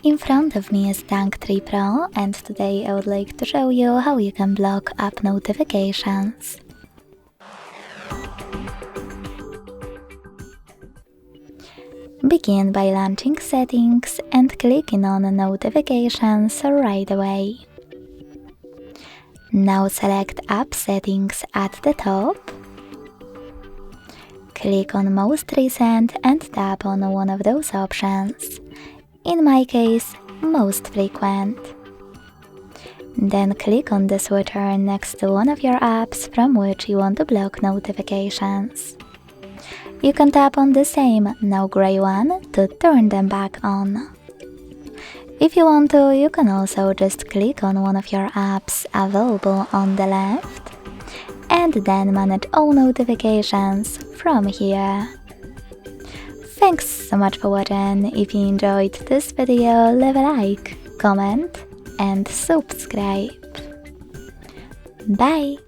In front of me is Tank 3 Pro, and today I would like to show you how you can block app notifications. Begin by launching Settings and clicking on Notifications right away. Now select App Settings at the top. Click on Most Recent and tap on one of those options. In my case, Most Frequent. Then click on the switcher next to one of your apps from which you want to block notifications. You can tap on the same, now gray one, to turn them back on. If you want to, you can also just click on one of your apps available on the left, and then manage all notifications from here. Thanks so much for watching. If you enjoyed this video, leave a like, comment and subscribe. Bye!